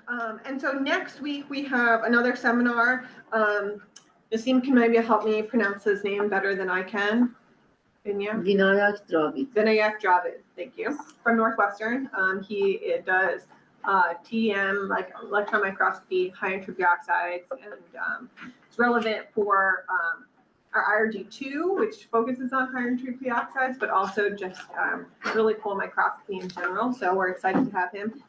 And so next week we have another seminar. Naseem can maybe help me pronounce his name better than I can. Vinayak Dravid, thank you, from Northwestern. He does TEM, like electron microscopy, high entropy oxides, and it's relevant for our IRG2, which focuses on high entropy oxides, but also just really cool microscopy in general. So we're excited to have him.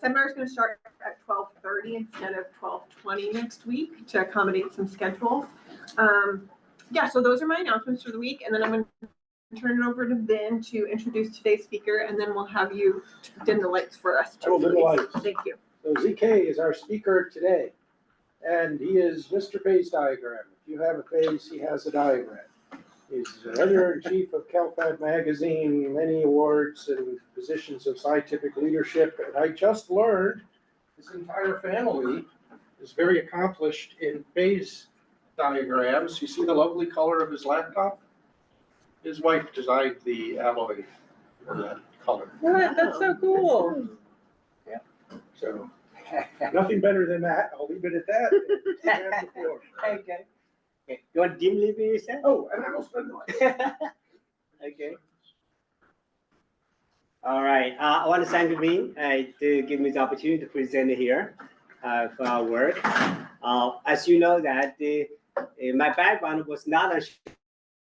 Seminar is going to start at 12:30 instead of 12:20 next week to accommodate some schedules. Yeah, so those are my announcements for the week, and then I'm going to turn it over to Ben to introduce today's speaker, and then we'll have you dim the lights for us. I will dim the lights. Thank you. So ZK is our speaker today, and he is Mr. Phase Diagram. If you have a phase, he has a diagram. He's the editor-in-chief of CalFab magazine, many awards and positions of scientific leadership, and I just learned his entire family is very accomplished in phase diagrams. You see the lovely color of his laptop? His wife designed the alloy for that color. What? That's so cool. Yeah. So nothing better than that. I'll leave it at that. Okay. Okay. You want dimly be yourself? Oh, and I will spend the light. Okay. All right. I want to thank Vin to give me the opportunity to present here for our work. As you know that my background was not on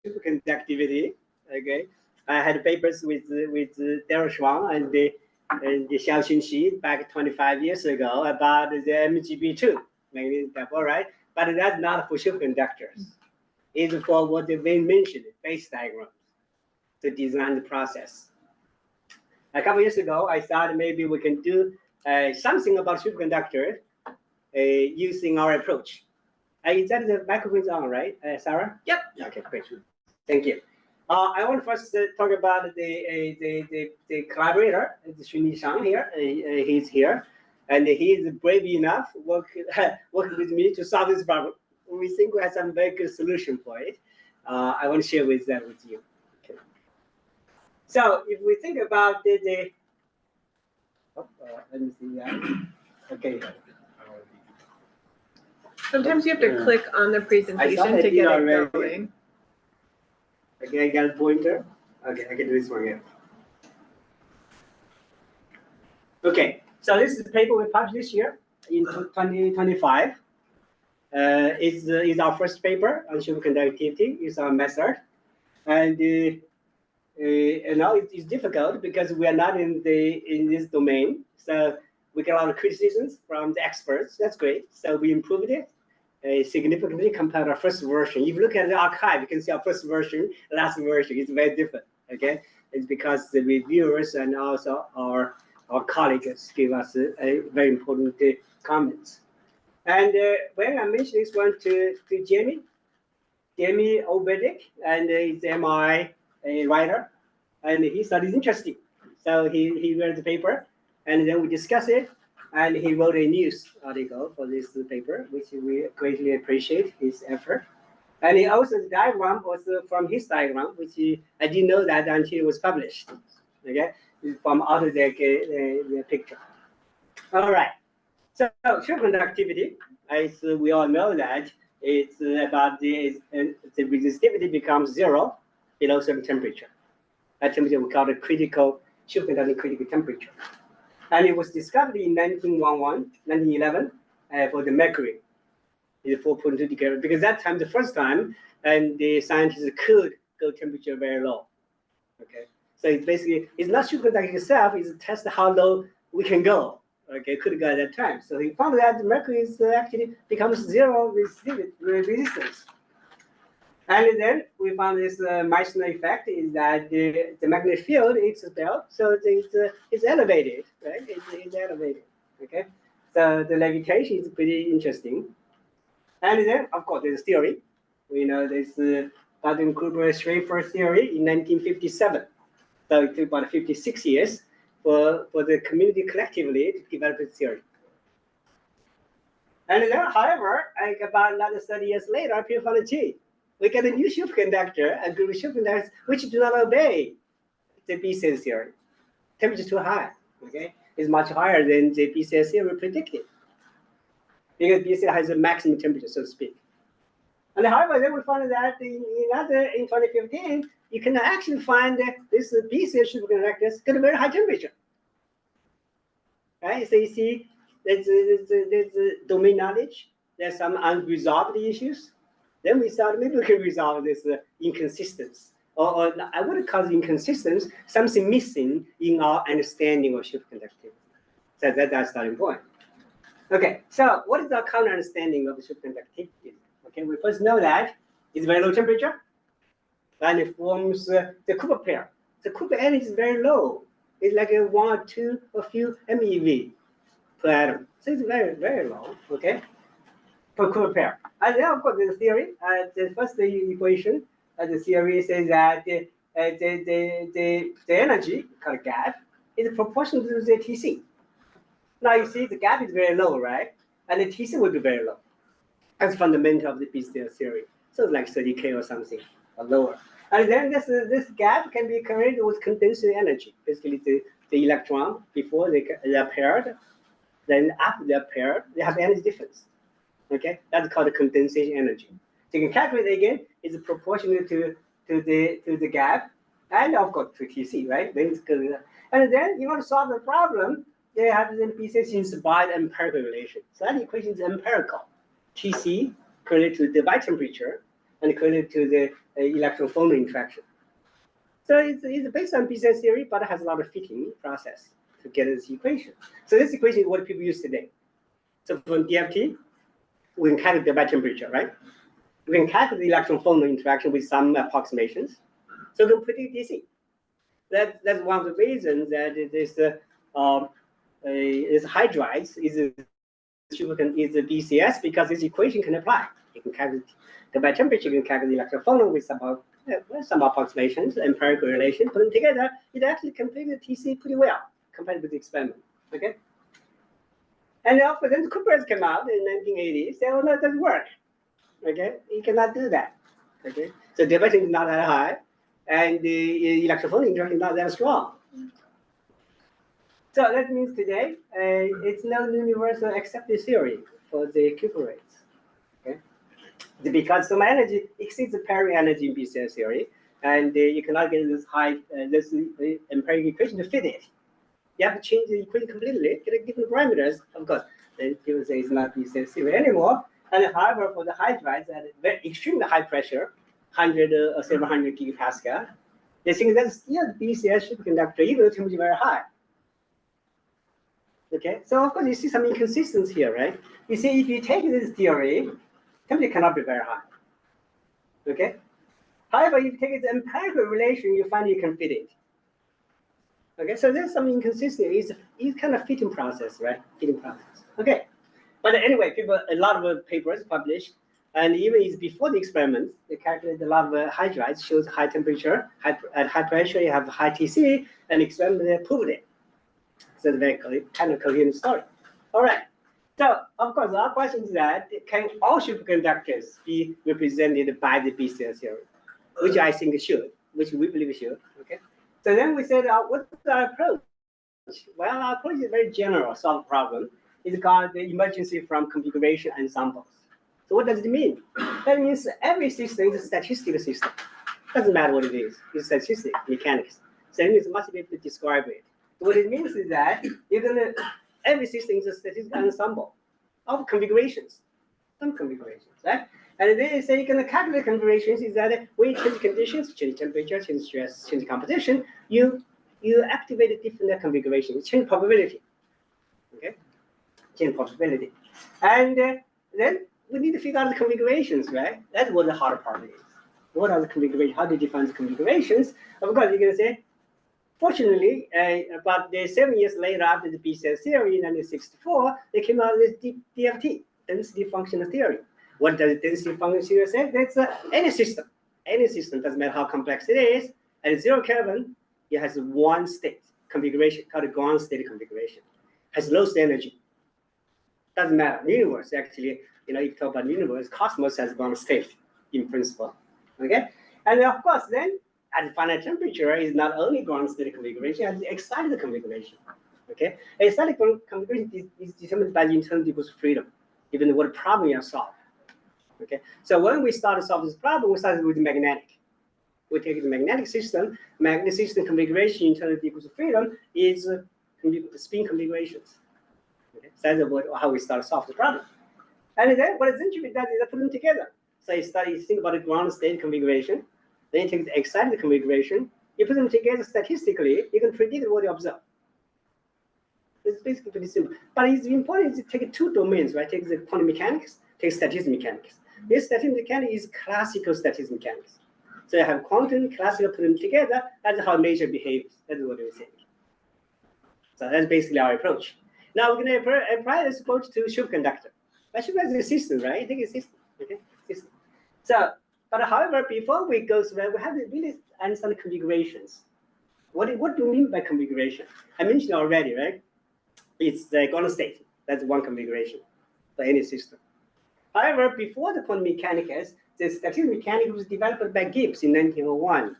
superconductivity. Okay. I had papers with Daryl Schwang and the Xiaoxin Xi back 25 years ago about the MGB2 magnetic dipole, right? But that's not for superconductors. It's for what they mentioned, phase diagrams, to design the process. A couple years ago, I thought maybe we can do something about superconductors using our approach. Is that the microphone's on, right, Sarah? Yep. Okay, great. Thank you. I want to first talk about the collaborator, Xunyi Shang here. He's here. And he is brave enough to work with me to solve this problem. We think we have some very good solution for it. I want to share with that with you. Okay. So if we think about let me see. Okay. Sometimes you have to click on the presentation to get it going. Okay, I got a pointer. Okay, I can do this one again. Okay. So this is the paper we published this year in 2025. It's our first paper on superconductivity. It's our method, and now it's difficult because we are not in this domain. So we get a lot of criticisms from the experts. That's great. So we improved it significantly compared to our first version. If you look at the archive, you can see our first version, last version is very different. Okay, it's because the reviewers and also our colleagues give us a very important comments. And when I mentioned this one to Jamie Obedic, and he's an MRI writer, and he thought it's interesting. So he read the paper, and then we discussed it, and he wrote a news article for this paper, which we greatly appreciate his effort. And he also, the diagram was from his diagram, which I didn't know that until it was published. Okay. From out of the picture. All right. So superconductivity, as we all know that it's about the resistivity becomes zero below certain temperature. That temperature we call it superconducting critical temperature. And it was discovered in 1911 for the mercury. It's 4.2 degrees, because that time, the first time, and the scientists could go temperature very low. Okay. So it's basically, it's not superconducting itself, it's a test how low we can go. Okay, could go at that time. So he found that mercury is actually becomes zero resistance. And then we found this Meissner effect is that the magnetic field is built, so it's elevated, right? It's elevated. Okay, so the levitation is pretty interesting. And then, of course, there's theory. We know this Baden-Kruger-Schrieffer theory in 1957. So it took about 56 years for the community collectively to develop this theory. And then, however, like about another 30 years later, people found a G. We get a new superconductor, a group of superconductors which do not obey the BCS theory. Temperature is too high. Okay, is much higher than the BCS theory predicted. Because BCS has a maximum temperature, so to speak. And however, then we found that in 2015, you can actually find that this BCS superconductors got a very high temperature. Right? So you see, there's domain knowledge. There's some unresolved issues. Then we thought maybe we can resolve this inconsistency. Or I wouldn't call it inconsistency, something missing in our understanding of superconductivity. So that's our starting point. Okay, so what is our current understanding of superconductivity? Okay, we first know that it's very low temperature, and it forms the Cooper pair. The Cooper energy is very low. It's like a 1 or 2 or few MeV per atom. So it's very, very low, okay, for Cooper pair. And then, of course, there's a theory. The first equation, the theory says that the energy, called gap, is proportional to the TC. Now, you see, the gap is very low, right? And the TC will be very low. That's fundamental of the BCS theory. So it's like 30K or something, or lower. And then this gap can be correlated with condensation energy. Basically, the electron, before they're paired, then after they're paired, they have energy difference. Okay, that's called the condensation energy. So you can calculate again, it's proportional to the gap, and of course to TC, right? Then it's good. And then you want to solve the problem, they have the BCS inspired empirical relation. So that equation is empirical. TC correlated to the by temperature and correlated to the electron-phonon interaction. So it's based on BCS theory, but it has a lot of fitting process to get this equation. So this equation is what people use today. So from DFT, we can calculate the by temperature, right? We can calculate the electron-phonon interaction with some approximations. So we can predict DC. That's one of the reasons that this hydrides is a BCS, because this equation can apply. You can calculate the by temperature, you can calculate the electron-phonon with some approximations, empirical relation, put them together, it actually configures TC pretty well compared with the experiment. Okay? And then the cuprates came out in 1980, said, oh no, it doesn't work. Okay, you cannot do that. Okay, so the divergence is not that high, and the electron-phonon interaction is not that strong. So that means today it's no universal accepted theory for the cuprates. Okay, because some energy exceeds the pairing energy in BCS theory, and you cannot get this high this empirical equation to fit it. You have to change the equation completely, get different parameters. Of course, then people say it's not BCS theory anymore. And however, for the hydrides at very extremely high pressure, 100 or 700 gigapascal, they think that's still BCS superconductor, even though the temperature is very high. Okay, so of course you see some inconsistency here, right? You see, if you take this theory, temperature cannot be very high. Okay, however, if you take its empirical relation, you find you can fit it. Okay, so there's some inconsistency. It's kind of fitting process, right? Fitting process. Okay. But anyway, a lot of papers published, and even it's before the experiments, they calculate a lot of hydrides shows high temperature, at high pressure you have high TC, and experiment proved it. So it's a very kind of coherent story. All right. So of course, our question is that can all superconductors be represented by the BCS theory, which I think it should, which we believe it should. Okay. So then we said, what's our approach? Well, our approach is very general, solve problem. It's called the emergency from configuration ensembles. So what does it mean? That means every system is a statistical system. Doesn't matter what it is. It's statistics, mechanics. So it means you must be able to describe it. So what it means is that every system is a statistical ensemble of configurations, some configurations, right? And then say you can calculate configurations is that when you change conditions, change temperature, change stress, change composition, you activate different configurations, change probability. Okay? Change probability. And then we need to figure out the configurations, right? That's what the hard part is. What are the configurations? How do you define the configurations? Of course, you're going to say, fortunately, about 7 years later after the BCS theory in 1964, they came out with DFT, density functional theory. What does density functional theory say? That's any system, doesn't matter how complex it is, at 0 Kelvin, it has one state configuration called a ground state configuration. Has lowest energy. Doesn't matter. Universe, actually, if you talk about universe, cosmos has ground state in principle. Okay? And of course, then at the finite temperature is not only ground state configuration, it's excited configuration. Okay, a static configuration is determined by the internal degree of freedom, even what problem you are solving. Okay, so when we start to solve this problem, we started with magnetic. We take the magnetic system configuration internal degrees of freedom is spin configurations. Okay, so that's how we start to solve the problem. And then what essentially does is put them together. So you think about the ground state configuration, then you take the excited configuration, you put them together statistically, you can predict what you observe. It's basically pretty simple. But it's important to take two domains, right? Take the quantum mechanics, take statistical mechanics. This statistical mechanics is classical statistical mechanics. So you have quantum, classical, put them together. That's how nature behaves. That's what we're saying. So that's basically our approach. Now we're going to apply this approach to superconductor. But superconductor is a system, right? I think it's a system. Okay, system. So, but however, before we go through that, we have to really understand configurations. What do you mean by configuration? I mentioned already, right? It's the ground state. That's one configuration for any system. However, before the quantum mechanics, the statistical mechanics was developed by Gibbs in 1901.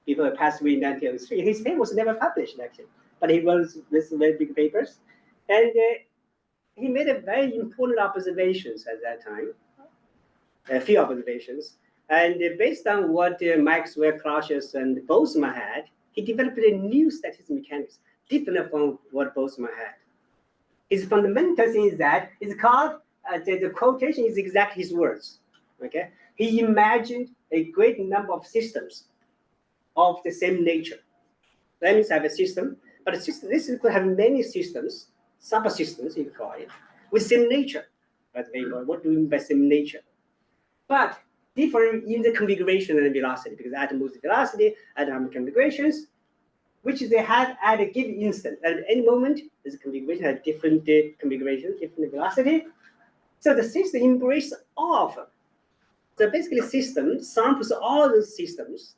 People passed away in 1903. His paper was never published, actually, but he wrote this very big papers, and he made a very important observations at that time, a few observations, and based on what Maxwell, Clausius, and Boltzmann had, he developed a new statistical mechanics different from what Boltzmann had. His fundamental thing is that it's called, the quotation is exactly his words, okay? He imagined a great number of systems of the same nature. That means I have a system, but a system, this could have many systems, subsystems, you call it, with same nature. But what do we mean by same nature? But different in the configuration and the velocity, because atom moves velocity, atomic configurations, which they have at a given instant. At any moment, this configuration has different configurations, different velocity. So the system embraces all of them. So basically, system samples all those systems,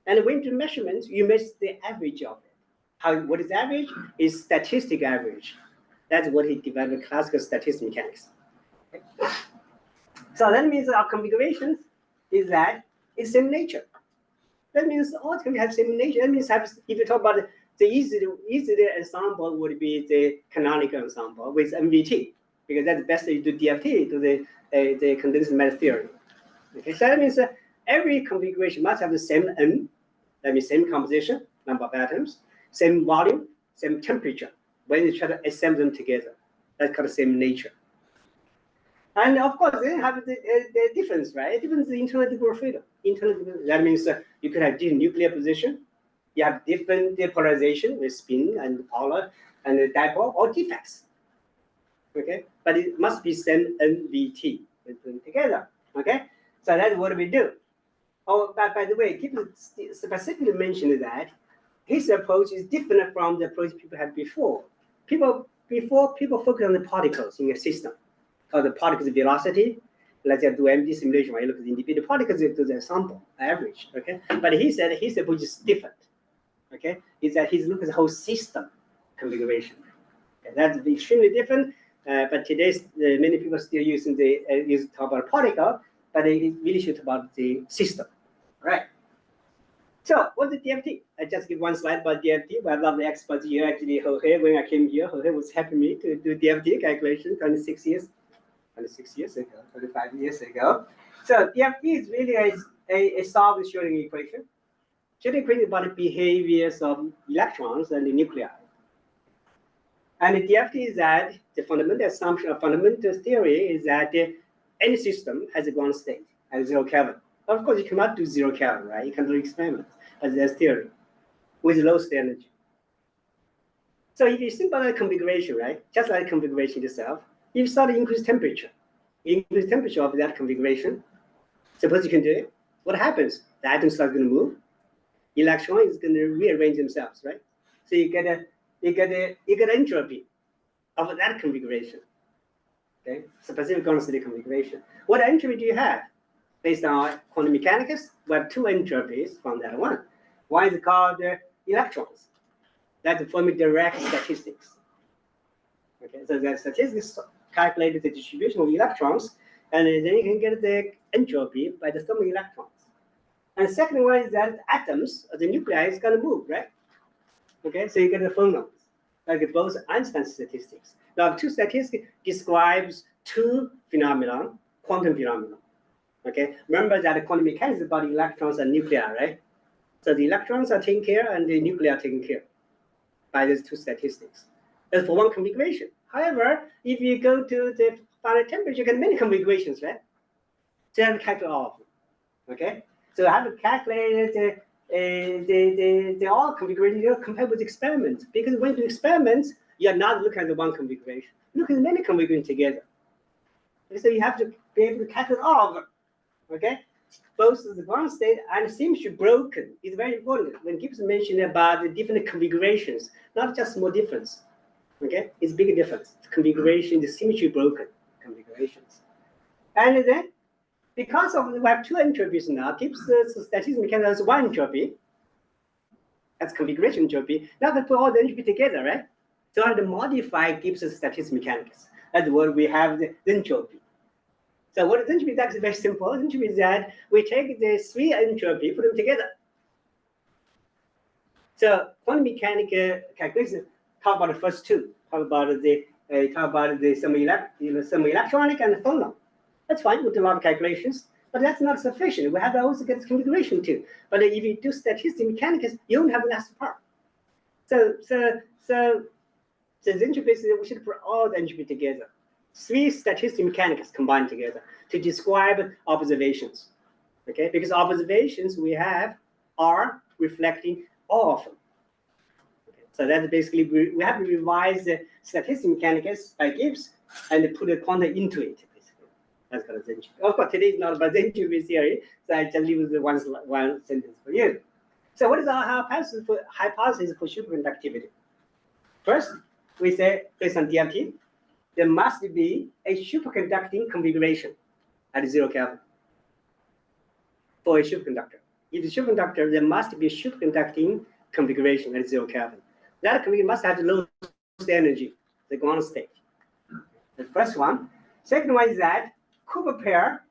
and when you do measurements, you measure the average of it. What is average? Is statistic average. That's what he developed classical statistical mechanics. So that means our configurations is that it's same nature. That means all can have same nature. That means if you talk about the easy ensemble would be the canonical ensemble with MVT, because that's best you do DFT to the condensed matter theory. Okay, so that means every configuration must have the same N, that means same composition, number of atoms, same volume, same temperature. When you try to assemble them together, that's called the same nature. And of course, they have the difference, right? Difference is the internal degree of freedom. That means you could have different nuclear position, you have different polarization with spin and polar and the dipole or defects. Okay, but it must be same NVT. We put them together. Okay, so that's what we do. Oh, by the way, Gibbs specifically mentioned that his approach is different from the approach people had before. People focus on the particles in a system, or the particles velocity. Let's say do MD simulation, where you look at the individual particles to the sample average. Okay, but he said his approach is different. Okay, is that he's looking at the whole system configuration. Okay, that's extremely different. But today, many people still using talk about particle, but they really should talk about the system. Right. So what's the DFT? I just give one slide about DFT. But I love the experts here. Actually, Jorge, when I came here, Jorge was helping me to do DFT calculation 26 years ago, 25 years ago. So DFT is really a solved Schrodinger equation. Schrodinger equation is about the behaviors of electrons and the nuclei. And the DFT is that the fundamental assumption of fundamental theory is that any system has a ground state at 0 Kelvin. Of course, you cannot do 0 Kelvin, right? You can do experiments, but there's theory with low state energy. So if you think about the configuration, right? Just like the configuration itself, if you start to increase temperature of that configuration, suppose you can do it, what happens? The atoms start going to move. Electrons is going to rearrange themselves, right? So you get entropy of that configuration. Okay, specific ground state configuration. What entropy do you have? Based on quantum mechanics, we have two entropies from that one. One is called electrons. That's forming direct statistics. Okay, so the statistics calculated the distribution of electrons, and then you can get the entropy by the sum of electrons. And the second one is that atoms, the nuclei, is going to move, right? Okay, so you get the phonons. like both Einstein statistics. Now, two statistics describes two phenomena, quantum phenomena. Okay, remember that quantum mechanics is about electrons and nuclei, right? So the electrons are taken care and the nuclei are taken care by these two statistics. That's for one configuration. However, if you go to the finite temperature, you get many configurations, right? So you have to calculate all of them. Okay, so I have to calculate the all configuration compared with experiments, because when you do experiments, you're not looking at the one configuration. Look at many configurations together. So you have to be able to calculate all of them. Okay, both the ground state and symmetry-broken is very important. When Gibbs mentioned about the different configurations, not just small difference. Okay, it's big difference. The configuration, the symmetry-broken configurations, and then because of we have two entropies now, Gibbs statistical mechanics has one entropy. That's configuration entropy. Now we put all the entropy together, right? So I have to modify Gibbs statistical mechanics. That's what we have the entropy. So what is entropy? That's very simple. Entropy is that we take the three entropy, put them together. So quantum mechanical calculation talk about the first two. Talk about the semi-electronic and the phonon. That's fine with a lot of calculations, but that's not sufficient. We have to also get configuration too. But if you do statistical mechanics, you don't have the last part. So the entropy is we should put all the entropy together. Three statistical mechanics combined together to describe observations. Okay, because observations we have are reflecting all of them. Okay. So that's basically we have to revise the statistical mechanics by Gibbs and put a quantum into it. That's called entropy. Of course, today is not about the entropy theory, so I just leave the one sentence for you. So what is our hypothesis for superconductivity? First, we say based on DFT, there must be a superconducting configuration at 0 Kelvin for a superconductor. If it's a superconductor, there must be a superconducting configuration at 0 Kelvin. That configuration must have the lowest energy, the ground state. The first one. Second one is that Cooper pair,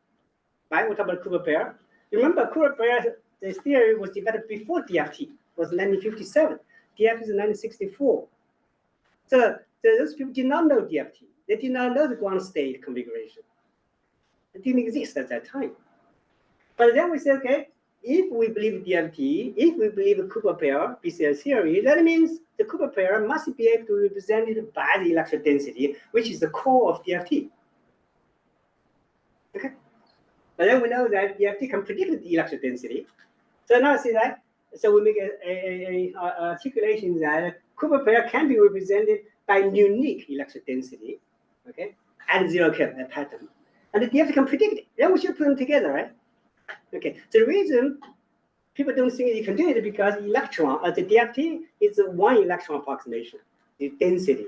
right? We talk about Cooper pair. Remember, Cooper pair, the theory was developed before DFT, was 1957. DFT is 1964. So those people did not know DFT. They did not know the ground state configuration. It didn't exist at that time. But then we said, okay, if we believe DFT, if we believe the Cooper pair BCS theory, that means the Cooper pair must be able to be represented by the electron density, which is the core of DFT. Okay. But then we know that DFT can predict the electron density. So now see that. So we make a articulation that Cooper pair can be represented by unique electron density, okay, and 0 Kelvin pattern. And the DFT can predict it. Then we should put them together, right? Okay. So the reason people don't think you can do it because electron, the DFT is a one electron approximation, the density.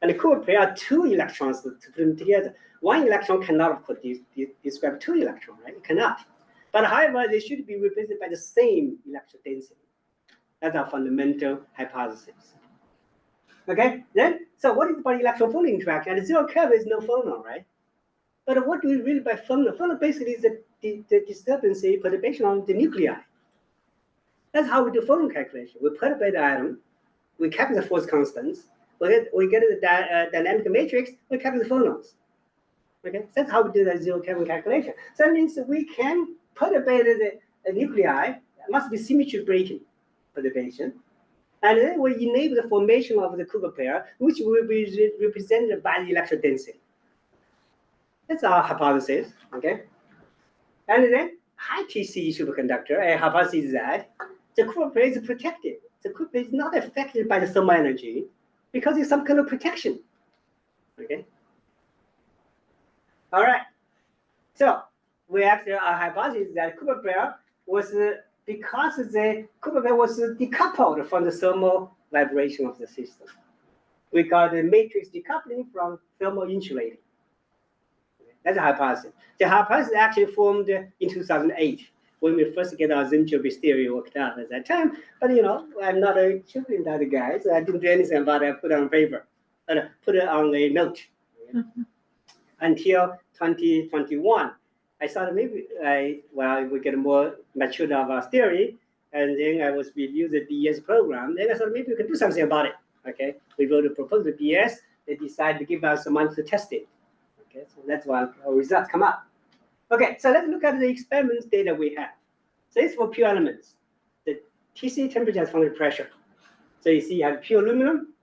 And the Cooper pair are two electrons to put them together. One electron cannot describe two electrons, right? It cannot. But however, they should be represented by the same electron density. That's our fundamental hypothesis. Okay, then, so what is about electron-phonon interaction? At 0 Kelvin is no phonon, right? But what do we mean by phonon? Phonon basically is the disturbance, perturbation on the nuclei. That's how we do phonon calculation. We perturbate the atom, we capture the force constants, we get the dynamic matrix, we capture the phonons. Okay, that's how we do that 0 Kelvin calculation. So that means we can perturbate the nuclei. It must be symmetry-breaking perturbation. And then we enable the formation of the Cooper pair, which will be represented by the electron density. That's our hypothesis, okay? And then high TC superconductor, a hypothesis is that the Cooper pair is protected. The Cooper pair is not affected by the thermal energy because it's some kind of protection, okay? All right, so we actually our hypothesis that Cooper pair was because the Cooper pair was decoupled from the thermal vibration of the system. We got the matrix decoupling from thermal insulating. That's a hypothesis. The hypothesis actually formed in 2008 when we first get our entropy theory worked out at that time. But you know, I'm not a superconductor guy, so I didn't do anything about it. I put it on paper and put it on a note. Until 2021, I thought maybe we get more matured of our theory, and then I was review the BS program. Then I thought maybe we could do something about it. Okay, we wrote a proposal to BS. They decided to give us some money to test it. Okay, so that's why our results come up. Okay, so let's look at the experiments data we have. So it's for pure elements. The TC temperature is function of pressure. So you see you have pure aluminum,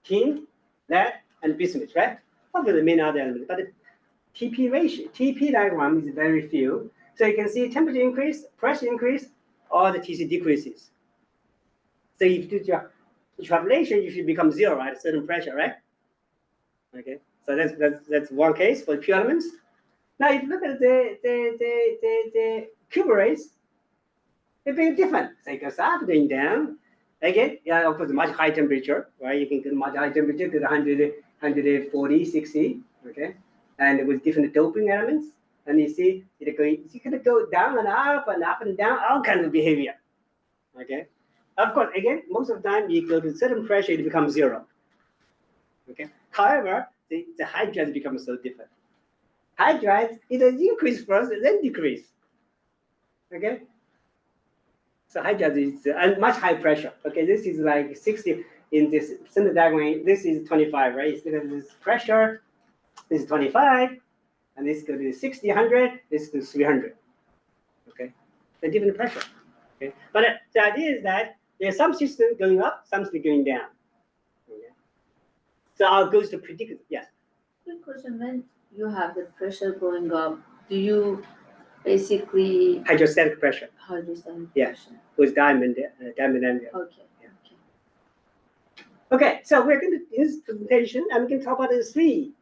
tin, lead, and bismuth, right? Obviously, many other elements, but the TP ratio, TP diagram is very few. So you can see temperature increase, pressure increase, or the TC decreases. So if you do your extrapolation, you should become zero at a certain pressure, right? Okay, so that's one case for pure elements. Now, if you look at the cuprates, they're very different. So it goes up, going down. Again, yeah, of course, much high temperature, right? You can get much high temperature to 100, 140, 60, okay? And with different doping elements. And you see, you can go down and up and up and down, all kinds of behavior, okay? Of course, again, most of the time, you go to a certain pressure, it becomes zero, okay? However, the hydrides become so different. Hydrides, it increase first, then decrease, okay? So hydrides is much high pressure. Okay, this is like 60 in this center diagram. This is 25, right? So this is pressure. This is 25, and this goes to 60, 100. This is 300. Okay, the different pressure. Okay, but the idea is that there's some system going up, some system going down. Okay, so I'll go to predict. Yes. Quick question: when you have the pressure going up, do you basically Hydrostatic pressure. hydrostatic Yeah. pressure? With diamond angle. Okay. Yeah. Okay, so we're going to do this presentation, and we can talk about the three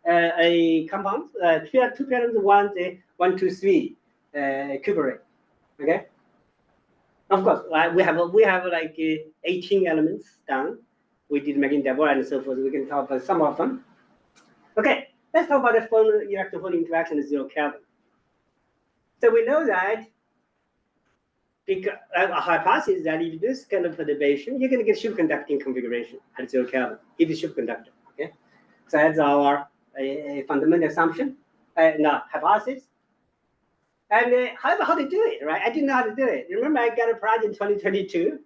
compounds. Two parents, one, two, three cuprate. Okay. Of course, we have like 18 elements down. We did Magnetite and so forth. We can talk about some of them. Okay, let's talk about the electron-phonon interaction at 0 Kelvin. So we know that because a hypothesis that if this kind of perturbation, you're going to get superconducting configuration at 0 Kelvin if it's superconductor. Okay, so that's our fundamental assumption, hypothesis. And how to do it, right? I didn't know how to do it. Remember, I got a project in 2022.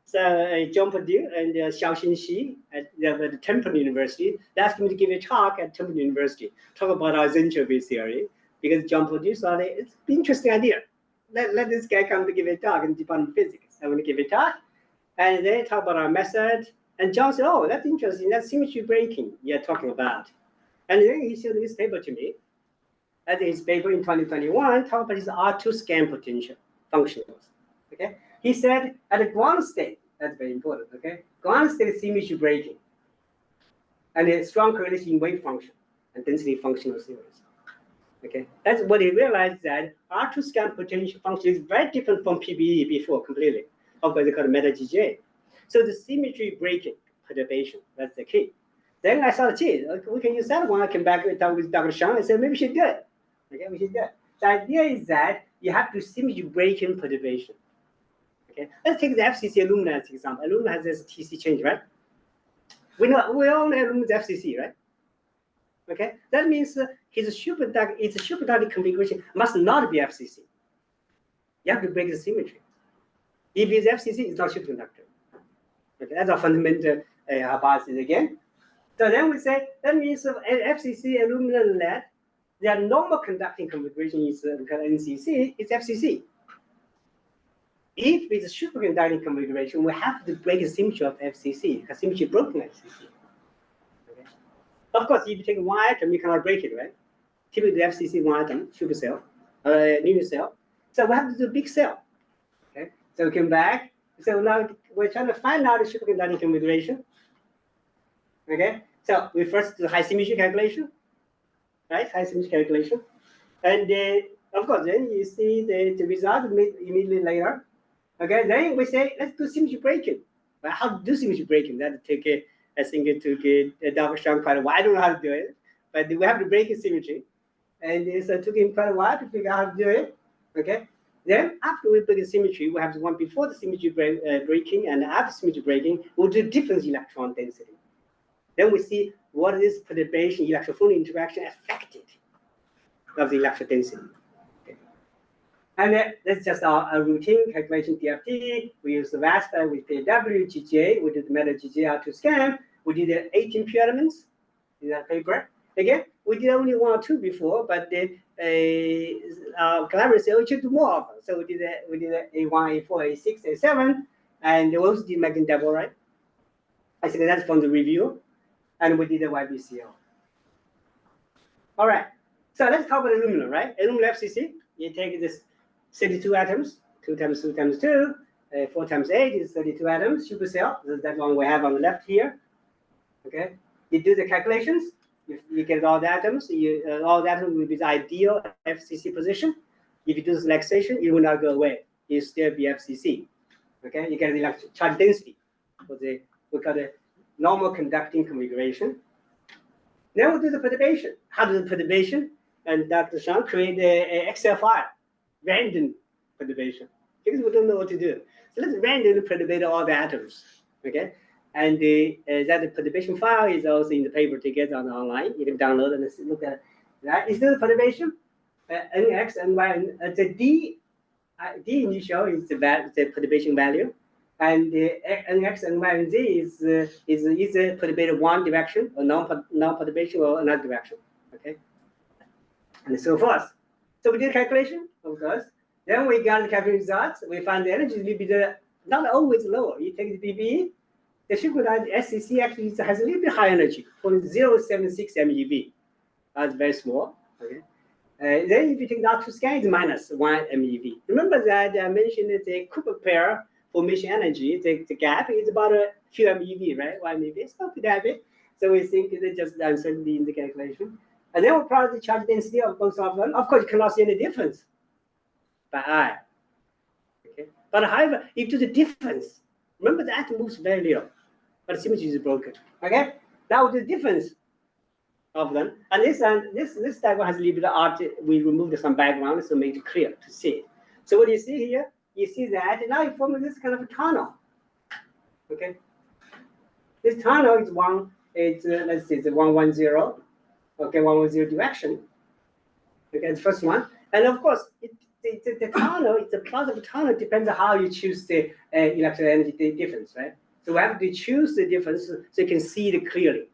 So John Purdue and Xiaoxin Xi at the Temple University, they asked me to give a talk at Temple University, talk about our entropy theory, because John Purdue thought it's an interesting idea. Let this guy come to give a talk in Department of Physics. I want to give a talk, and they talk about our method. And John said, "Oh, that's interesting. That's symmetry breaking you're talking about." And then he showed this paper to me. And his paper in 2021 talked about his R2 scan potential functions. Okay, he said at the ground state, that's very important. Okay, ground state is symmetry breaking, and a strong correlation in wave function and density functional series. Okay, that's what he realized, that R2 scan potential function is very different from PBE before completely. Of course, they call it meta GJ. So the symmetry breaking perturbation, that's the key. Then I thought, gee, we can use that one. I came back and talk with Dr. Shang and said, maybe we should do it. Okay, we should do it. The idea is that you have to symmetry breaking perturbation. Okay, let's take the FCC alumina as an example. Alumina has this TC change, right? We all know alumina's FCC, right? Okay, that means its superconducting configuration must not be FCC. You have to break the symmetry. If it's FCC, it's not superconductor. Okay, that's our fundamental hypothesis again. So then we say that means FCC, aluminum, and lead, their normal conducting configuration is NCC, it's FCC. If it's a superconducting configuration, we have to break the symmetry of FCC, because symmetry broken FCC. Okay. Of course, if you take one atom, you cannot break it, right? Typically, the FCC one atom, supercell, linear cell. So we have to do big cell. Okay. So we come back. So now we're trying to find out the superconducting configuration. Okay. So we first do high symmetry calculation, right? High symmetry calculation, and of course, then you see the result immediately later. Okay, then we say let's do symmetry breaking. But how to do symmetry breaking? That take I think it took Dr. Shang quite a while. I don't know how to do it, but we have to break the symmetry, and so it took him quite a while to figure out how to do it. Okay, then after we break the symmetry, we have the one before the symmetry breaking and after symmetry breaking. We'll do difference electron density. Then we see what is perturbation, electron-phonon interaction affected of the electron density. Okay. And that's just our routine calculation DFT. We use the VASTA with the WGJ, we did the meta GJ R2 scan, We did 18 pure elements in that paper. Again, we did only 1 or 2 before, but the collaborators said we should do more of them. So we did A1, A4, A6, A7, and we also did magnetite double, right? I think that's from the review, and we did a YBCL. All right, so let's talk about aluminum, right? Aluminum FCC, you take this 32 atoms, 2 times 2 times 2, 4 times 8 is 32 atoms, supercell. That's one we have on the left here. Okay, you do the calculations, you get all the atoms, all the atoms will be the ideal FCC position. If you do this relaxation, it will not go away. It will still be FCC. Okay, you get the electric charge density for the, we call it normal conducting configuration. Then we do the perturbation. How do the perturbation? And Dr. Shang create an Excel file, random perturbation, because we don't know what to do. So let's randomly perturbate all the atoms, okay? And that perturbation file is also in the paper together on online. You can download and look at it. That is the perturbation. Nx and y, the D initial is the perturbation value, and the Nx and y and z is either perturbated one direction or non-perturbation or another direction, okay? And so forth. So we did calculation, of course. Then we got the calculation results. We find the energy will be not always lower. You take the PBE, the superconducting SCC actually has a little bit high energy, 0.076 MeV. That's very small. Okay. Then if you take the output scan, it's minus 1 MeV. Remember that I mentioned that the Cooper pair formation energy, the gap is about a few MeV, right? 1 MeV. It's not that big. So we think it's just uncertainty in the calculation. And then we plot the charge density of both of them. Of course, you cannot see any difference by eye. Okay. But however, if you do the difference, remember the atom moves very little, but the symmetry is broken. Okay. Now the difference of them, and this diagram has a little bit of art. We removed some background to make it clear to see it. So what you see here, you see that now you form this kind of a tunnel. Okay. This tunnel is let's see, it's a 110. Okay, 110 direction. Okay, the first one, and of course, the tunnel, the plot of the tunnel depends on how you choose the electron energy difference, right? So we have to choose the difference so you can see it clearly.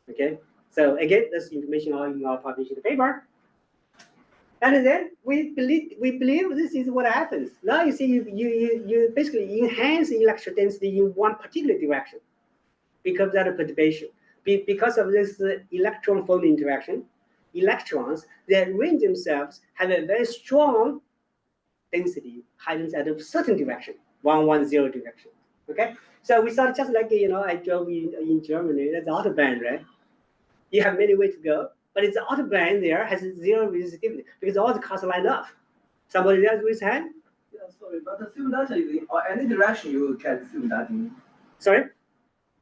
Okay, so again, that's information all in our published paper. And then we believe this is what happens. Now you see, you basically enhance the electron density in one particular direction because of that perturbation. Because of this electron-phonon interaction, electrons that arrange themselves have a very strong density, high density at a certain direction, 110 direction. Okay, so we started just like I drove in Germany. That's the autobahn, right? You have many ways to go, but it's the autobahn there has zero resistivity because all the cars line up. Somebody else with his hand? Yeah, sorry, but the superconducting or any direction you can superconducting. Sorry.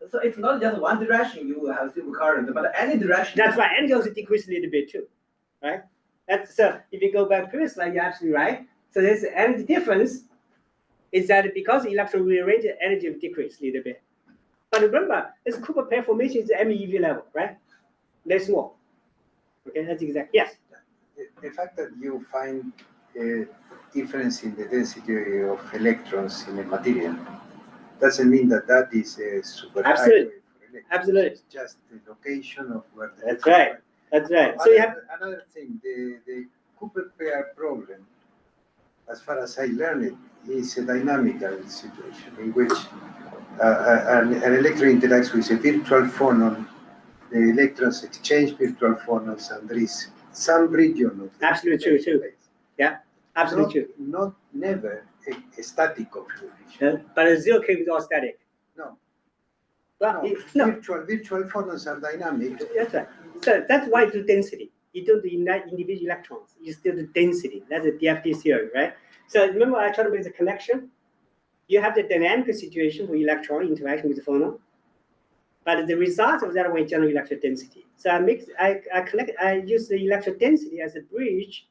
So it's not just one direction you will have supercurrent, but any direction. That's right, and it also decreases a little bit too, right? That's so. If you go back to the previous slide, you're absolutely right. So this energy difference is that because electron rearrange, the energy will decrease a little bit. But remember, this Cooper pair formation is the MeV level, right? Very small. Okay, that's exact. Yes. The fact that you find a difference in the density of electrons in a material doesn't mean that that is a super Absolutely. highway for electrons. Absolutely. It's just the location of where the That's right. That's right. So you have another thing, the Cooper pair problem, as far as I learned it, is a dynamical situation in which an electron interacts with a virtual phonon. The electrons exchange virtual phonons, and there is some region of the absolutely true. Yeah, absolutely true. Not never a static configuration. But a zero K is all static. No. Well, No. Virtual phonons are dynamic. That's right. So that's why the density. You don't unite individual electrons. You still the density. That's the DFT theory, right? So remember, I tried to make the connection. You have the dynamic situation for electron interaction with the phonon, but the result of that one is general electron density. So I use the electron density as a bridge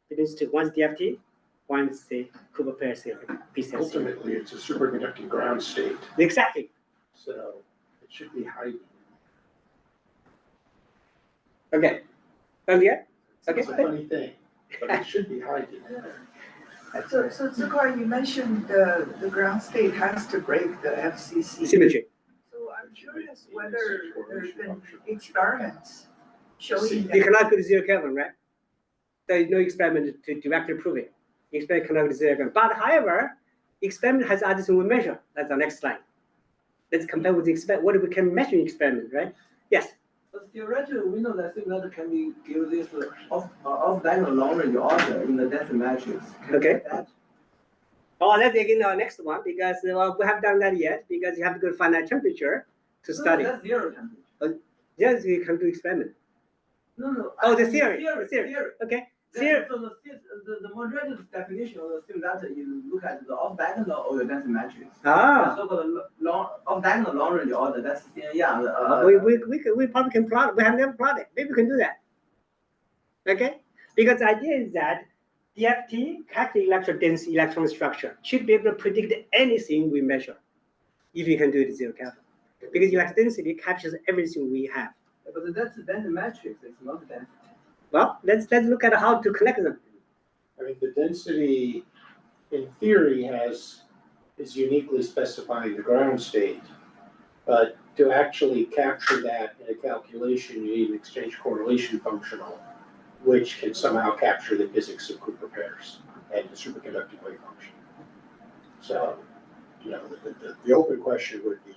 between two. One's DFT, one's the Cooper pair theory. BCS. Ultimately, it's a superconducting ground state, Exactly. so it should be hiding. Okay. Okay. Okay. It's a funny thing, but it should be hiding. So Zukar, you mentioned the ground state has to break the FCC. Symmetry. So I'm curious whether there's been experiments showing You that. cannot go to 0 Kelvin, right? There is no experiment to directly prove it. The experiment cannot go to 0 Kelvin. But however, experiment has other things we measure. That's the next slide. Let's compare with the experiment. What we can measure in experiment, right? Yes. But theoretically, we know that similar can be give this off-diagonal long-range order in the density matrix. Can we Okay. get that? Oh, let's begin our next one because we haven't done that yet because you have to go to finite temperature to study. No, that's zero temperature. Yes, you can do experiment. No. Oh, the I mean, theory. Theory. Okay. So the moderator's definition of the similarity, you look at the off-diagonal or the density matrix. Ah. So-called off-diagonal long-range order. That's We probably can plot it. We have never plotted it. Maybe we can do that. Okay? Because the idea is that DFT, calculate electron density, electron structure, should be able to predict anything we measure if you can do it at 0 Kelvin. Because electron density captures everything we have. But that's the density matrix. It's not the density. Well, let's look at how to connect them. I mean, the density in theory is uniquely specifying the ground state. But to actually capture that in a calculation, you need an exchange correlation functional, which can somehow capture the physics of Cooper pairs and the superconducting wave function. So, the open question would be,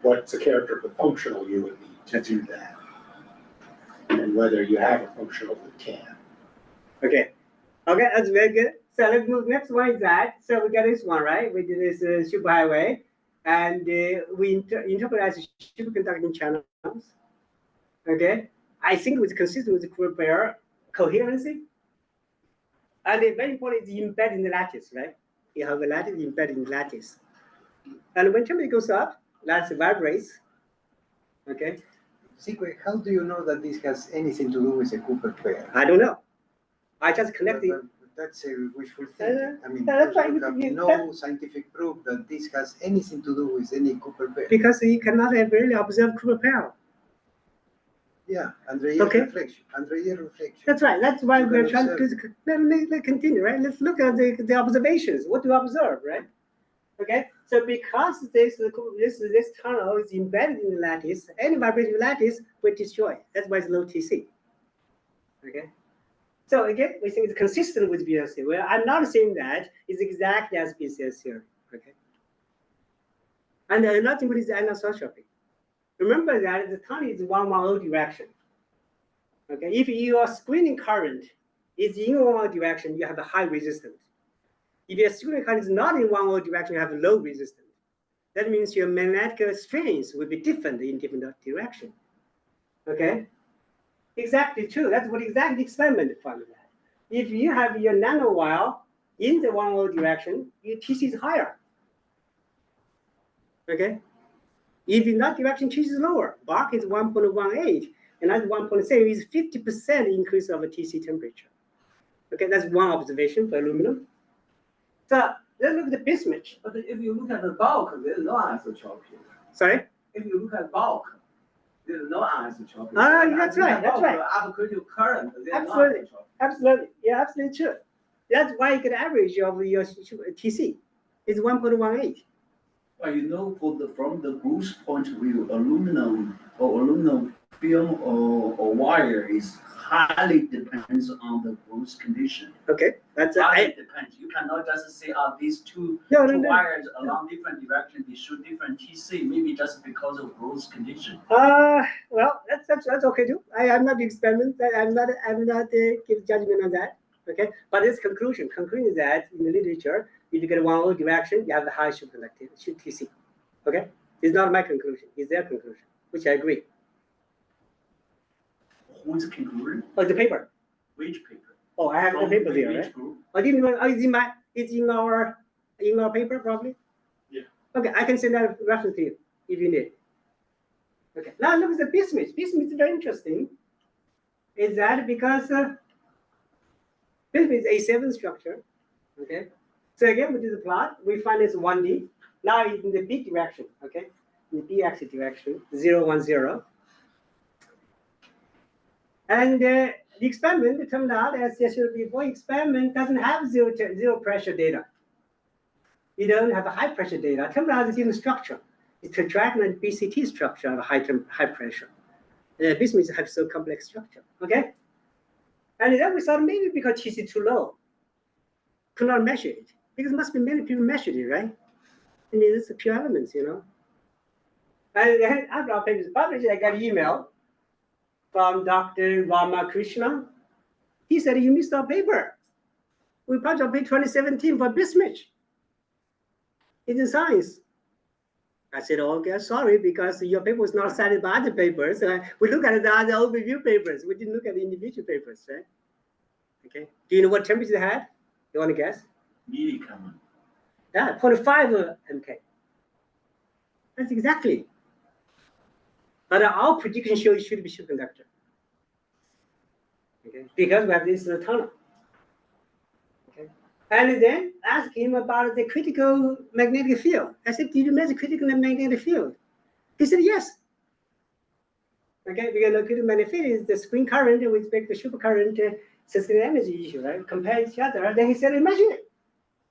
what's the character of the functional you would need to do that? And whether you have a functional that can. Okay, that's very good. So let's move. Next one is that. So we got this one, right? We did this superhighway, and we interpret as superconducting channels. Okay, I think it was consistent with the Cooper pair coherency. And the very important is embedded in the lattice, right? You have a lattice embedded in the lattice. And when temperature goes up, lattice vibrates. Okay. Sequence, how do you know that this has anything to do with a Cooper pair? I don't know. I just connected. But that's a wishful thinking. I mean, that's why you have no scientific proof that this has anything to do with any Cooper pair. Because you cannot really observe Cooper pair. Yeah, Andrei reflection. That's right. That's why we're trying to do. Let's continue, right? Let's look at the observations. What do you observe, right? Okay. So because this tunnel is embedded in the lattice, any vibration lattice will destroy it. That's why it's low TC. Okay. So again, we think it's consistent with BCS theory. Well, I'm not saying that it's exactly as BCS theory. Okay. And another thing is anisotropy. Remember that the tunnel is 110 direction. Okay. If your screening current is in one direction, you have a high resistance. If your screening current is not in 110 direction, you have a low resistance. That means your magnetic strength will be different in different direction. Okay. Exactly true. That's what exactly experiment found that. If you have your nanowire in the 110 direction, your TC is higher. Okay. If in that direction, TC is lower. Bark is 1.18, and that's 1.7 is 50% increase of a TC temperature. Okay, that's one observation for aluminum. So let's look at the bismuth. But if you look at the bulk, there's no anisotropy. Sorry? If you look at bulk, there's no anisotropy. That's right. That's right. Upcritical current, there's Absolutely. no anisotropy. Absolutely. Yeah, absolutely true. That's why you get average of your TC. It's 1.18. Well, from the Bruce point of view, aluminum film or wire is highly depends on the Bruce condition. Okay, that's Highly depends. You cannot just say, these two wires along different directions, they show different TC, maybe just because of Bruce condition. Well, that's okay too. I'm not experiment. I'm not give judgment on that. Okay, but this conclusion is that in the literature, if you get one direction, you have the high superconductivity, TC. Okay, it's not my conclusion. It's their conclusion, which I agree. Who's the conclusion? Oh, the paper. Which paper? Oh, I have the paper there, right? Group? I didn't know. It's in our paper probably. Yeah. Okay, I can send that reference to you if you need. Okay. Now look at the bismuth. Bismuth is very interesting. Is that because bismuth is A7 structure? Okay. So again, we do the plot. We find it's 1D. Now it's in the B direction. Okay, in the B-axis direction, 0, 1, 0. And the experiment, it turned out, as I showed before, experiment doesn't have zero pressure data. You don't have a high pressure data. It turned out it's in the structure. It's tetrahedral and BCT structure at high pressure. Bismuth have so complex structure. Okay, and then we thought maybe because TC too low, could not measure it because must be many people measured it, right? And it's pure elements, you know. And then after our paper was published, I got an email from Dr. Ramakrishna. He said, "You missed our paper. We published our paper 2017 for bismuth. It's in Science." I said, "Okay, sorry, because your paper was not cited by other papers. We look at the other overview papers. We didn't look at the individual papers, right?" Okay. Do you know what temperature they had? You want to guess? Really common. Yeah, 0.5 MK. That's exactly. But our prediction shows it should be superconductor. Okay, because we have this tunnel. Okay, and then ask him about the critical magnetic field. I said, "Did you measure critical magnetic field?" He said, "Yes." Okay, because the critical magnetic field is the screen current with respect to supercurrent sustained energy issue, right? Compare each other. Then he said, "Imagine it."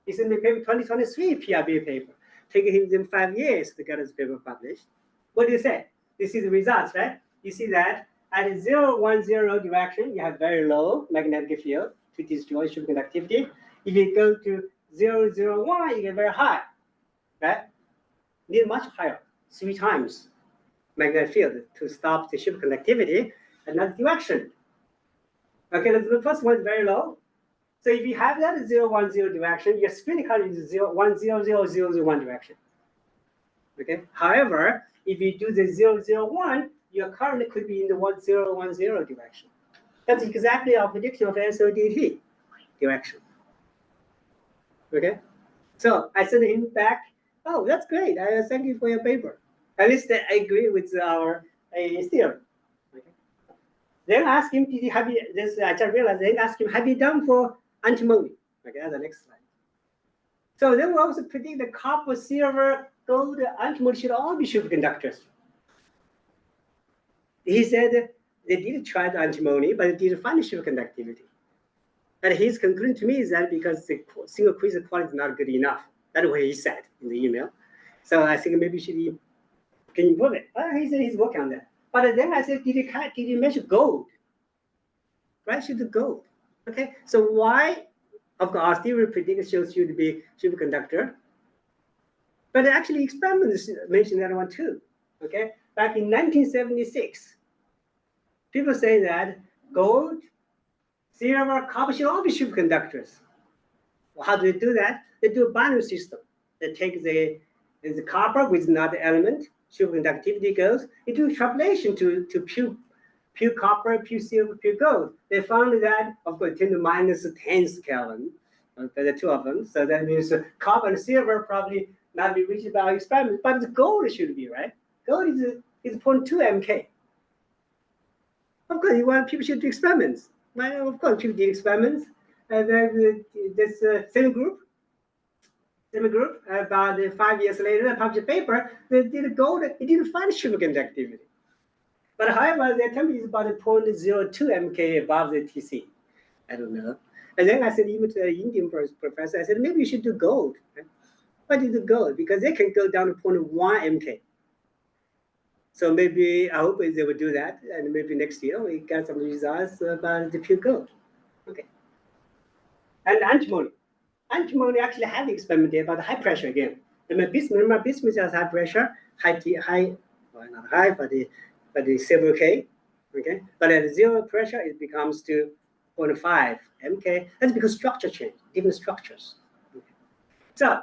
He said, "The paper 2023 PRB paper. Taking him 5 years to get his paper published." What do you say? This is the results, right? You see that at a 0, 1, 0 direction, you have very low magnetic field to destroy superconductivity. If you go to 0, 0, 1, you get very high, right? Need much higher, 3 times magnetic field to stop the superconductivity another direction. Okay, the first one is very low. So if you have that 0, 1, 0 direction, your screen current is 0, 1, 0, 0, 0, 0, 1 direction. Okay. However, if you do the 0, 0, 1, your current could be in the 1, 0, 1, 0 direction. That's exactly our prediction of SODT direction. Okay. So I sent him back. "Oh, that's great. I thank you for your paper. At least I agree with our theorem." Okay. Then I asked him, "Did you have you?" This I just realized. Then asked him, "Have you done for antimony?" Okay, that's the next slide. So then we also predict the copper, silver, gold, antimony should all be superconductors. He said they did try the antimony, but they didn't find superconductivity. And his conclusion to me is that because the single crystal quality is not good enough. That's what he said in the email. So I think maybe should can improve it. He said he's working on that. But then I said, did you measure gold? Right, should the gold. Okay, so why? Of course, our theory prediction shows you to be superconductor. But actually, experiments mention that one too. Okay, back in 1976, people say that gold, silver, copper should all be superconductors. Well, how do they do that? They do a binary system. They take the copper with another element, superconductivity goes. They do extrapolation to pure copper, pure silver, pure gold. They found that, of course, 10 to minus 10th Kelvin, the two of them. So that means copper and silver probably not be reached by our experiment, but the gold should be, right? Gold is 0.2 MK. Of course, you want people should do experiments. Well, of course, people did experiments. And then this same group, about 5 years later, they published a paper. They did gold. It didn't find superconductivity. But however, their temperature is about 0.02 MK above the TC. I don't know. And then I said, even to the Indian professor, I said, maybe you should do gold. Right? Why did you do gold? Because they can go down to 0.1 MK. So maybe, I hope they will do that. And maybe next year we get some results about the pure gold. Okay. And antimony. Antimony actually have experimented about high pressure again. Remember, bismuth has high pressure, well, not high, but the several K, okay? But at 0 pressure, it becomes to 0.5 MK. That's because structure change, different structures. Okay. So,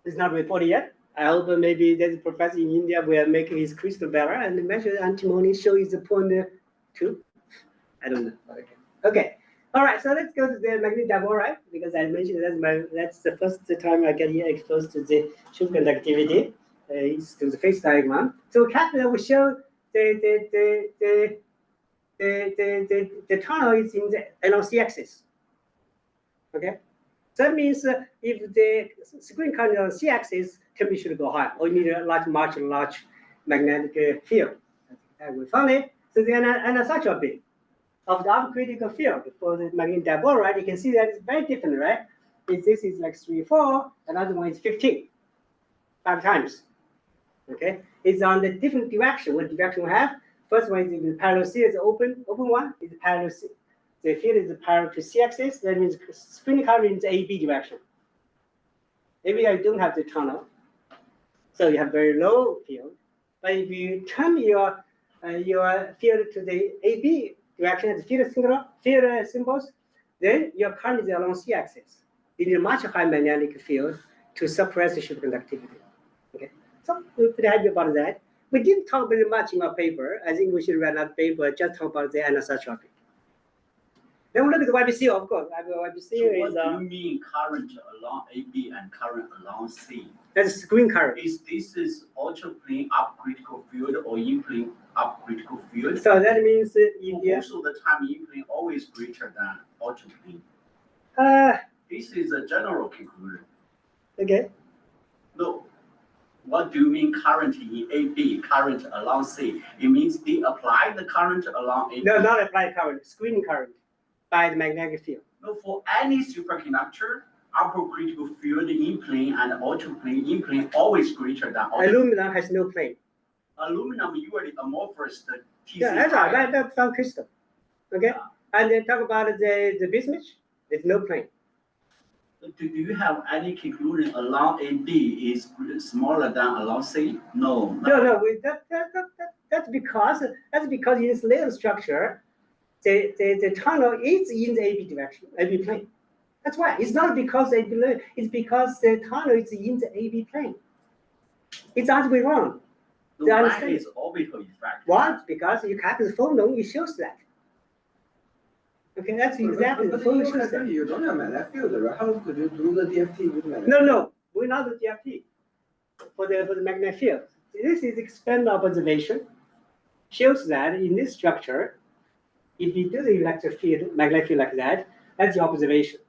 it's not reported yet. I hope maybe there's a professor in India will make his crystal better and measure antimony, show is 0.2. I don't know. Okay. All right, so let's go to the magnetic diboride because I mentioned that's the first time I get here exposed to the superconductivity. It's to the phase diagram. So capital will show the tunnel is in the NOC axis. Okay, so that means if the screen current on C axis, temperature should go higher, or you need a much large magnetic field. We found it. So then anisotropy of the upcritical field for the magnetic diboride, you can see that it's very different, right? This is like 3, 4, another one is 15, 5 times. Okay, it's on the different direction. What direction we have? First one is the parallel C is open one is parallel C. The field is parallel to C axis. That means screening current in the AB direction. Maybe I don't have the tunnel, so you have very low field. But if you turn your field to the AB direction as field symbols, then your current is along C axis. You need a much higher magnetic field to suppress the superconductivity. Okay, so we're pretty happy about that. We didn't talk very much in our paper. I think we should write another paper just talk about the anisotropy. Then we look at the YBC, of course. YBC So is what do you mean current along AB and current along C? that's screen current. This is ultra plane up critical field or in plane up critical field? So that means if Most of the time in plane always greater than ultra plane. This is a general conclusion. Okay. No. What do you mean current in AB, current along C? It means they apply the current along AB. No, not applied current, screening current by the magnetic field. No, for any superconductor, upper critical field in plane and outer plane in plane always greater than outer. Aluminum has no plane. Aluminum usually amorphous the TC. Yeah, that's right. That's some crystal. Okay. Yeah. And then talk about the bismuth. There's no plane. Do you have any conclusion along AB is smaller than along C? No. No. That's because in this layer structure, the tunnel is in the AB direction, AB plane. That's why. It's not because it's because the tunnel is in the AB plane. It's the other way around. The line is orbital effect. What? Because you calculate the phonon, it shows that. Okay, that's exactly the phonon shows that. You don't have magnetic field, right? How could you do the DFT with magnetic? No, we're not the DFT for the magnetic field. This is expanded observation. Shows that in this structure, if you do the electric field, magnetic field like that, that's the observation.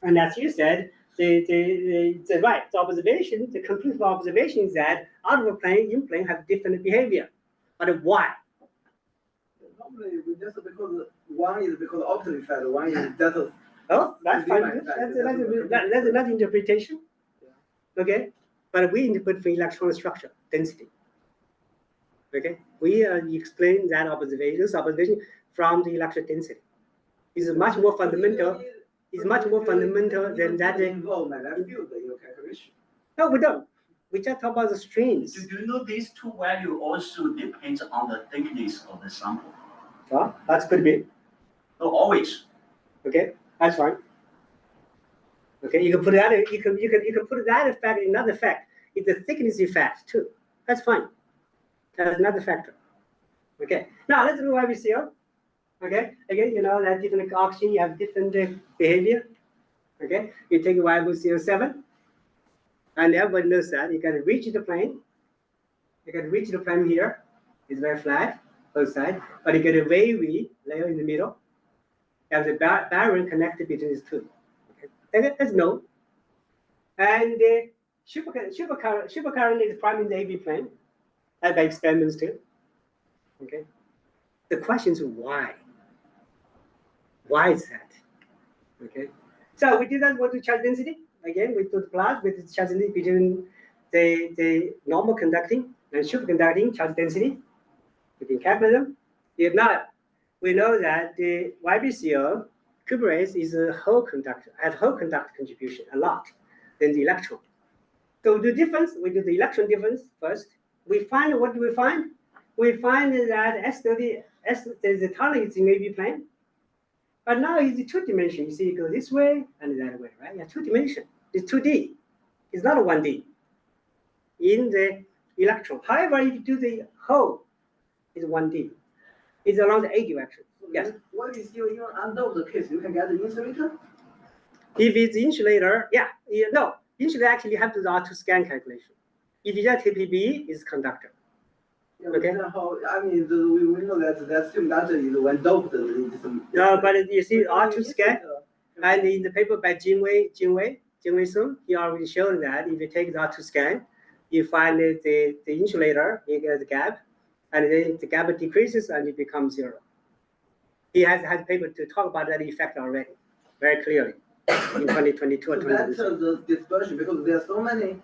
And as you said, the observation, the complete observation is that out of plane, in plane have different behavior. But why? Normally, just because one is because of optical effect, one is just a. Oh, that's fine. That's another interpretation. Okay, but we interpret for electron structure density. Okay, we explain that observation from the electron density. It's much more fundamental. It's much more fundamental than that. Involve magnetic field in your calculation. No, we don't. We just talk about the strains. Do you know these two values also depends on the thickness of the sample? Oh, that's could be. No, always. Okay, that's fine. Okay, you can put that. You can put that effect in another fact. It's the thickness effect too. That's fine. That's another factor. Okay. Now let's do YBCO. Okay. Again, you know that different oxygen you have different behavior. Okay. You take YBCO7, and everybody knows that you can reach the plane. You can reach the plane here. It's very flat both sides, but you get a wavy layer in the middle. You have the barrier connected between these two. Okay. That's no. And the supercurrent is prime in the AB plane. By experiments too. Okay. The question is why? Why is that? Okay. So we did that with the charge density. Again, we took the plot with the charge density between the normal conducting and superconducting charge density. We can calculate them. If not, we know that the YBCO cuprates is a whole conductor, has whole conductor contribution a lot than the electron. So the difference, we do the electron difference first. We find, what do we find? We find that the tunnel is in AB plane, but now it's two dimension. You see, it goes this way and that way, right? Yeah, two dimension. It's 2D. It's not a 1D in the electron. However, if you do the hole, it's 1D. It's along the A direction. Yes. What is your under the case? You can get the insulator? If it's insulator, no. Insulator actually you have to do the R2 scan calculation. If you just TPB, it's conductor. Yeah, Okay. How, I mean, we know that superconductor is when doped. No, but you see R2 scan, and in the paper by Jinwei Sun, he already showed that if you take the R2 scan, you find that the insulator, you get the gap, and then the gap decreases and it becomes zero. He has a paper to talk about that effect already, very clearly, in 2022 or So that's 2023. the dispersion because there are so many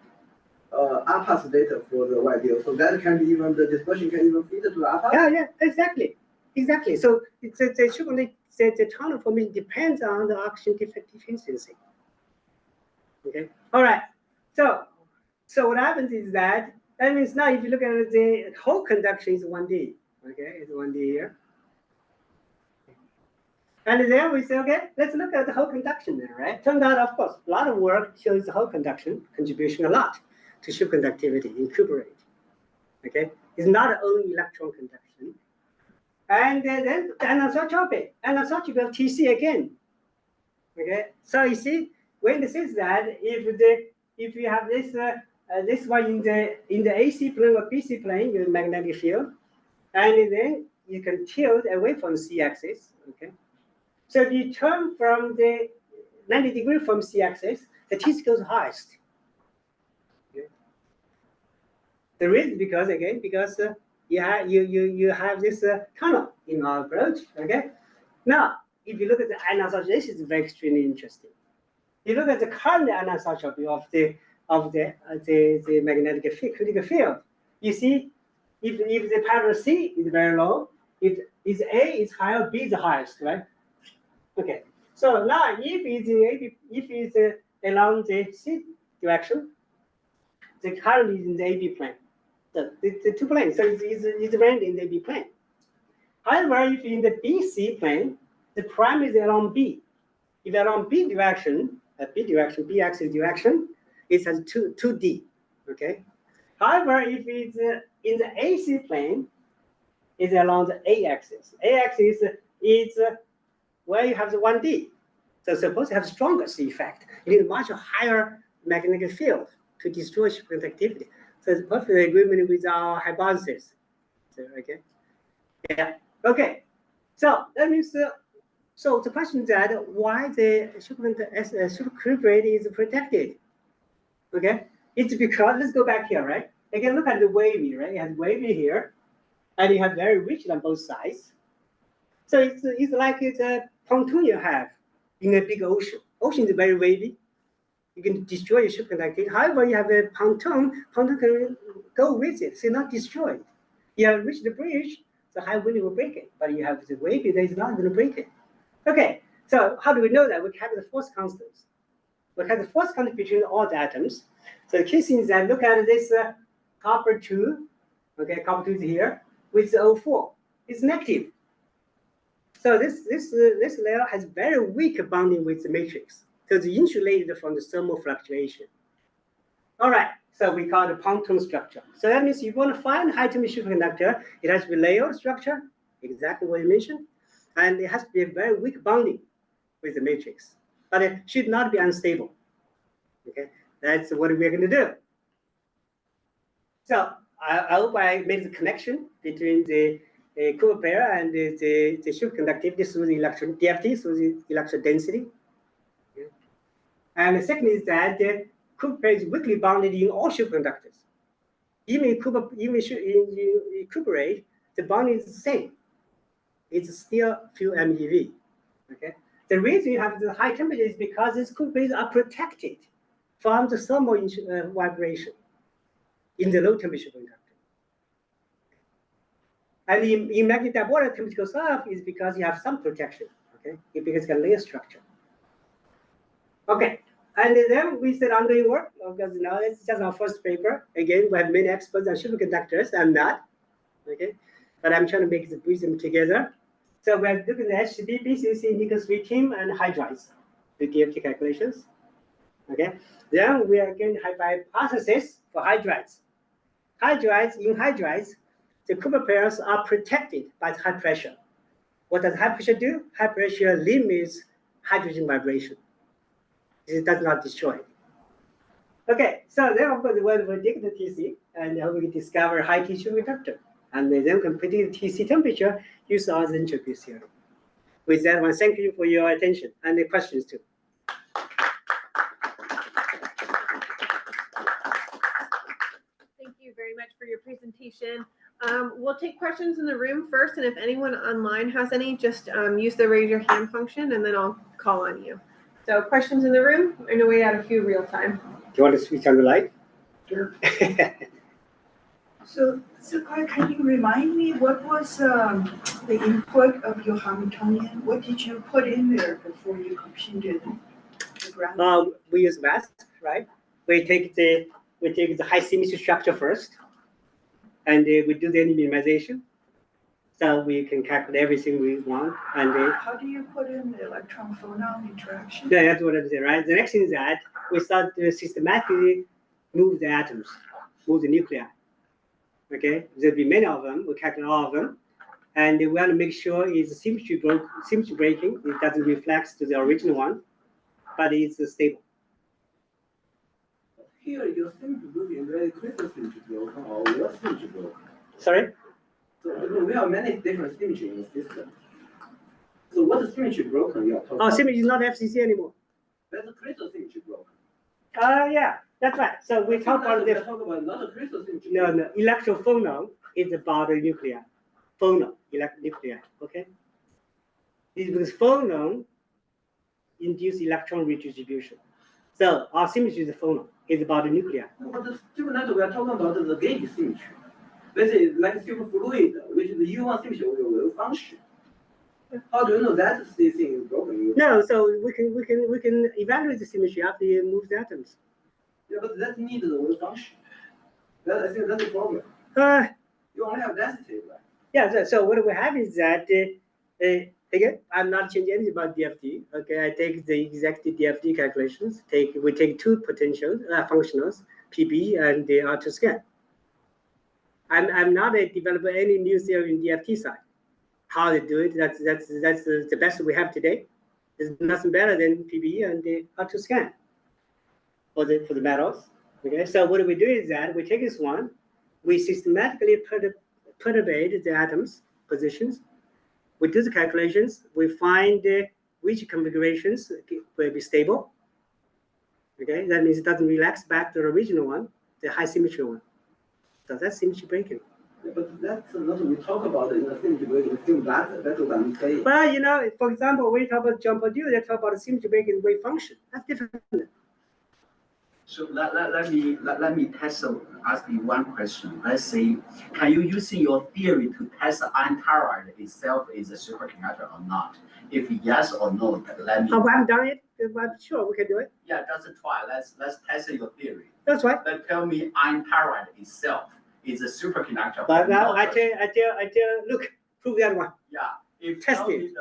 APAS data for the YBO. So that can be even, the dispersion can even feed to the APAS? Yeah, exactly. So it's the tunnel formation depends on the oxygen efficiency. Okay. All right. So what happens is that means now if you look at the whole conduction is 1D. Okay, it's 1D here. And then we say, okay, let's look at the whole conduction there, right? Turned out, of course, a lot of work shows the whole conduction contribution a lot to superconductivity in cuprate. Okay, it's not only electron conduction. And then anisotropy of TC again. Okay, so you see, when this is that, if you have this one in the AC plane or BC plane, your magnetic field, and then you can tilt away from the C-axis. Okay, so if you turn from the 90 degrees from C-axis, the TC goes highest. Okay. The reason because you have this tunnel in our approach. Okay, now if you look at the anisotropy, this is very extremely interesting. You look at the current anisotropy of the magnetic field, critical field. You see, if the pattern C is very low, if is A is higher, B is the highest, right? Okay. So now if it's along the C direction, the current is in the AB plane. The two planes, so it's random in the AB plane. However, if in the BC plane, the prime is along B. If along B direction, B axis direction, it has 2D. Okay. However, if it's in the AC plane, it's along the A axis. A axis is where you have the 1D. So suppose you have stronger C effect. You need a much higher magnetic field to destroy superconductivity. So it's perfectly agreement with our hypothesis. So, okay. Yeah. Okay. So that means. So the question is that why the supercuprate is protected? Okay, it's because let's go back here, right? Again, look at the wavy, right? You have wavy here, and you have very rich on both sides. So it's like it's a pontoon you have in a big ocean. Ocean is very wavy. You can destroy your superconductivity. However, you have a pontoon can go with it, so not destroy it. You have reached the bridge, the high wind will break it, but you have the wavy that is not going to break it. Okay, so how do we know that? We have the force constants. We have the force constant between all the atoms. So the key thing is that look at this copper 2. Okay, copper 2 is here with O4. It's negative. So this layer has very weak bonding with the matrix. So it's insulated from the thermal fluctuation. All right, so we call it a Pontoon structure. So that means you want to find high-temperature superconductor, it has to be layered structure, exactly what you mentioned. And it has to be a very weak bonding with the matrix, but it should not be unstable. Okay, that's what we're going to do. So I hope I made the connection between the Cooper pair and the superconductivity through the electron DFT through the electron density. Okay. And the second is that the Cooper pair is weakly bounded in all superconductors. Even in cuprate, the bonding is the same. It's still few MeV. Okay. The reason you have the high temperature is because these cuprates are protected from the thermal vibration in the low temperature superconductor. And in magnetite water, temperature goes up is because you have some protection. Okay, it becomes a layer structure. Okay, and then we said ongoing work because now it's just our first paper. Again, we have many experts on superconductors. I'm not. Okay, but I'm trying to make bring them together. So we're looking at HCD, BCC, nickel-3 team, and hydrides, the DFT calculations. Okay. Then we are going to have hypothesis for hydrides. In hydrides, the Cooper pairs are protected by high pressure. What does high pressure do? High pressure limits hydrogen vibration. It does not destroy it. Okay, so then of course we will predict the TC, and we discover high T superconductor. And then we can predict TC temperature use our entropy theory. With that one, thank you for your attention and the questions too. Thank you very much for your presentation. We'll take questions in the room first, and if anyone online has any, just use the raise your hand function, and then I'll call on you. So questions in the room? I know we had a few real time. Do you want to switch on the light? Sure. So can you remind me, what was the input of your Hamiltonian? What did you put in there before you computed the ground? We use math, right? We take the high symmetry structure first, and we do the minimization. So we can calculate everything we want. And How do you put in the electron-phonon interaction? yeah, that's what I'm saying, right? The next thing is that we start to systematically move the atoms, move the nuclei. Okay, there'll be many of them. We calculate all of them, and we want to make sure it's symmetry breaking. It doesn't reflect to the original one, but it's stable. Here, your symmetry breaking is very crystal symmetry broken or real symmetry broken. Sorry. So we have many different symmetry in the system. So what is symmetry broken you are talking Oh, about? symmetry is not FCC anymore. That's a crystal symmetry broken. Yeah, that's right. So we talk about We the talk about not a crystal symmetry. no, electron-phonon is about the nuclear. Phonon, nuclei. Okay. Because phonon induce electron redistribution. So our symmetry is the phonon. It's about the nuclear. No, but the superconductor we are talking about the gauge symmetry. This is like superfluid, which is the U1 symmetry will function. How do you know that this thing is broken? No, so we can evaluate the symmetry after you move the atoms. Yeah, but that needs the will function. I think that's the problem. You only have density, right? Yeah. So what we have is that again, I'm not changing anything about DFT. Okay, I take the exact DFT calculations. We take two potential functionals, PB and the R2 scan. I'm not developing any new theory in DFT side. How they do it, that's the best we have today. There's nothing better than PB and the R2 scan for the metals. Okay, so what we do is that we take this one, we systematically perturbate the atoms positions. We do the calculations. We find which configurations will be stable. Okay, that means it doesn't relax back to the original one, the high symmetry one. So that's symmetry breaking. Yeah, but that's not what we talk about in the symmetry breaking. Still that's what I'm saying. Well, for example, when you talk about John Purdue, they talk about symmetry breaking wave function. That's different. So let me ask you one question. Let's say, can you use your theory to test the iron toroid itself is a superconductor or not? If yes or no, let me. Oh, I haven't done it, but sure, we can do it. Yeah, just try. Let's test your theory. That's right. But tell me, iron toroid itself is a superconductor. But or now not? I tell, look, prove that one. Yeah, if Test tell it. me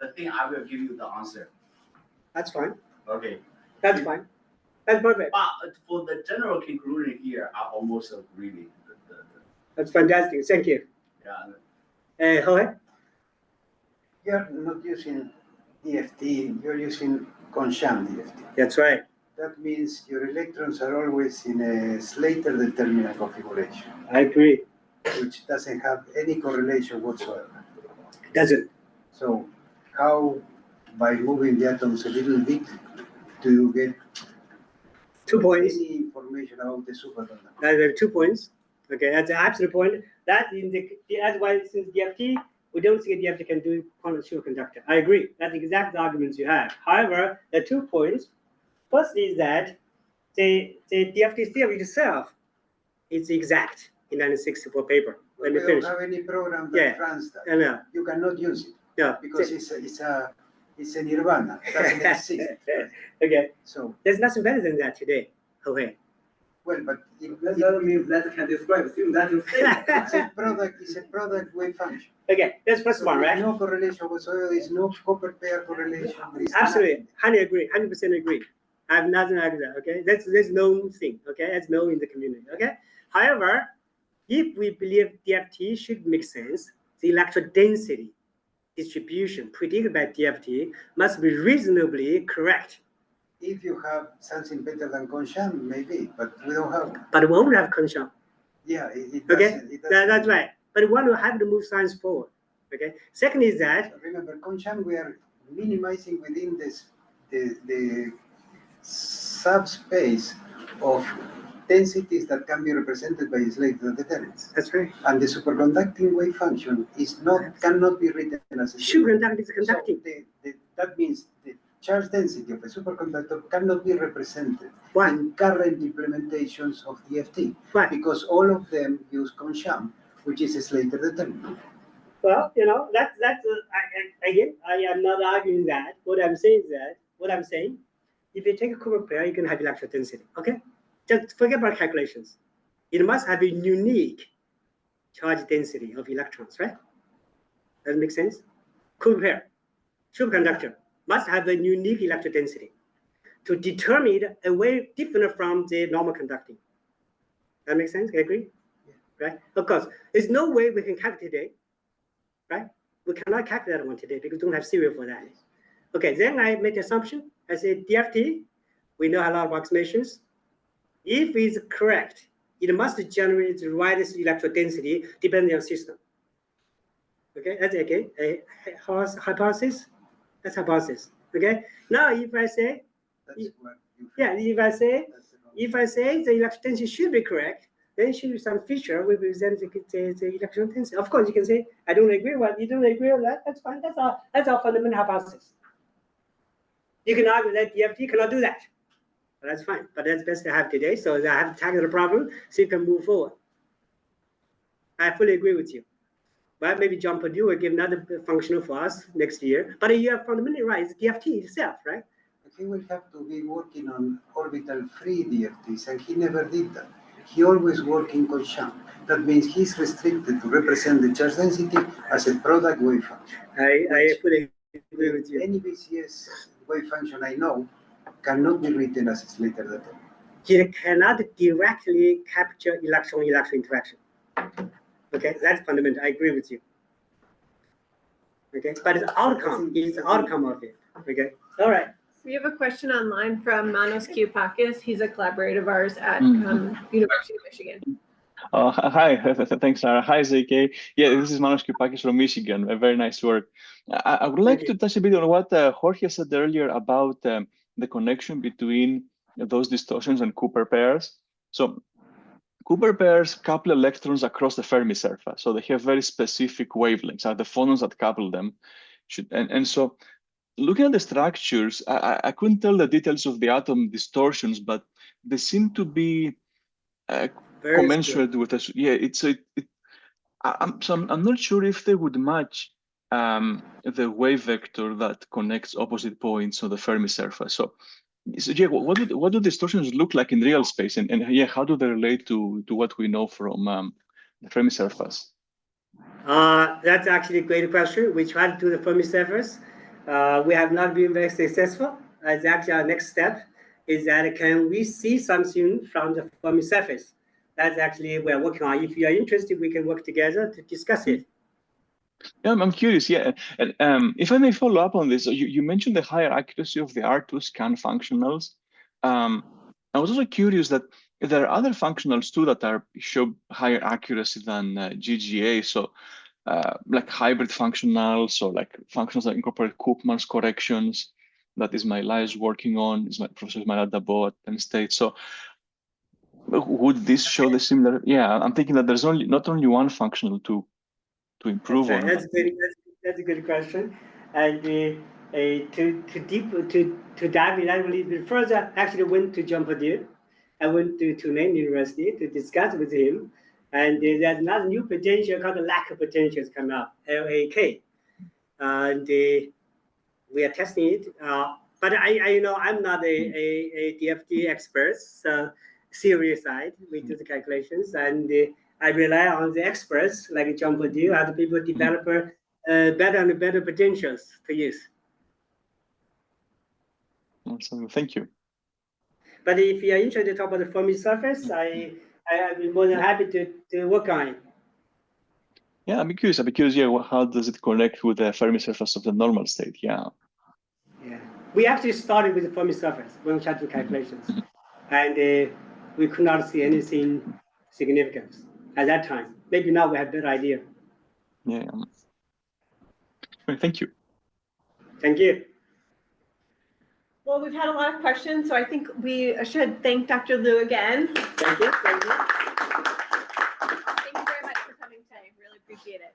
the thing, I will give you the answer. That's fine. Okay. That's fine. That's perfect. But for the general conclusion here, I almost agree with That's fantastic. Thank you. yeah. Jorge? You're not using DFT, you're using Constant DFT. That's right. That means your electrons are always in a Slater determinant configuration, I agree. which doesn't have any correlation whatsoever. Does it? So how, by moving the atoms a little bit, do you get 2 points. any information about the superconductor? There are 2 points. Okay, that's an absolute point. That's why since DFT, we don't see DFT can do quantum superconductor. I agree. That's the exact arguments you have. However, there are 2 points. First is that the DFT theory itself is exact in 1964 paper. When We they don't finish. have any program that Yeah. runs that. I know. You cannot use it Yeah. because it's a nirvana. It doesn't exist. Okay. So, There's nothing better than that today. Okay. well, but That doesn't mean that can describe still that is it's a product wave function. Okay, that's first So one, there's right? no correlation whatsoever. There's no copper pair correlation. There is Absolutely, 100 agree, 100% agree. I have nothing like that. Okay, there's no thing. Okay, that's no in the community. Okay. However, if we believe DFT should make sense, the electron density distribution predicted by DFT must be reasonably correct. If you have something better than Constant, maybe, but we don't have. But we won't have constant. Yeah, it Okay, doesn't. It doesn't. that's right. But we want to have to move science forward. Okay. Second is that Remember, Constant, we are minimizing within the subspace of densities that can be represented by Slater determinants. that's right. And the superconducting wave function cannot be written as a Superconducting is conducting. So that means charge density of a superconductor cannot be represented Why? in current implementations of DFT. Why? Because all of them use Concham, which is a Slater determinant. Well, you know, again, I am not arguing that. What I'm saying is if you take a Cooper pair, you can have electron density. Okay, just forget about calculations. It must have a unique charge density of electrons, right? Does it make sense? Cooper pair, superconductor must have a unique electron density to determine a way different from the normal conducting. That makes sense? You agree? Right? Of course, there's no way we can calculate today, right? We cannot calculate that one today because we don't have serial for that. Okay, then I make the assumption. I say DFT, we know a lot of approximations. If it's correct, it must generate the widest electron density depending on system. Okay, that's okay. A hypothesis. That's hypothesis. Okay. Now, if I say, if I say the electron density should be correct, then should be some feature represent the electron density. Of course, you can say I don't agree with you don't agree with that. That's fine. That's our fundamental hypothesis. You can argue that DFT cannot do that. But that's fine. But that's best to have today. So I have to tackle the problem so you can move forward. I fully agree with you. But maybe John Purdue will give another functional for us next year. But you are fundamentally right. It's DFT itself, right? He will have to be working on orbital-free DFTs, and he never did that. He always worked in Concham. That means he's restricted to represent the charge density as a product wave function. I fully agree with you. Any BCS wave function I know cannot be written as a Slater determinant. It cannot directly capture electron-electron interaction. Okay, that's fundamental. I agree with you. Okay, but it's outcome. It's the outcome of it. Okay, all right. We have a question online from Manos Kiopakis. He's a collaborator of ours at University of Michigan. Hi, thanks, Sarah. Hi, ZK. Yeah, this is Manos Kiopakis from Michigan. Very nice work. I would like to touch a bit on what Jorge said earlier about the connection between those distortions and Cooper pairs. So Cooper pairs couple electrons across the Fermi surface. So they have very specific wavelengths, the phonons that couple them. And so looking at the structures, I couldn't tell the details of the atom distortions, but they seem to be commensurate with us. Yeah, I'm not sure if they would match the wave vector that connects opposite points on the Fermi surface. So yeah, what do distortions look like in real space, and yeah, how do they relate to what we know from the Fermi surface? That's actually a great question. We tried to do the Fermi surface. We have not been very successful. It's actually our next step is that can we see something from the Fermi surface? That's actually we're working on. If you are interested, we can work together to discuss it. Yeah, I'm curious. Yeah, and if I may follow up on this, you mentioned the higher accuracy of the R2 scan functionals. I was also curious that there are other functionals too that show higher accuracy than GGA. So, like hybrid functionals, or like functions that incorporate Koopman's corrections. That is my Elias working on. Is my Professor Ismail Dabo at Penn State. So, would this show the similar? Yeah, I'm thinking that there's not only one functional to improve on. That's a good question, and to dive in that a little bit further, actually went to John Purdue. I went to Tulane University to discuss with him, and there's another new potential called the lack of potentials coming up, LAK, and we are testing it. But I'm not a DFT expert, so serious side. We do the calculations, and I rely on the experts like John Purdue, other people develop better and better potentials to use. Awesome, thank you. But if you are interested to talk about the Fermi surface, I'd be more than happy to work on it. Yeah, I'm curious. Yeah, how does it connect with the Fermi surface of the normal state? Yeah. Yeah, we actually started with the Fermi surface when we tried to do calculations, and we could not see anything significant at that time. Maybe now we have a better idea. Yeah. Thank you. Thank you. Well, we've had a lot of questions, so I think we should thank Dr. Liu again. Thank you. Thank you. Thank you very much for coming today. Really appreciate it.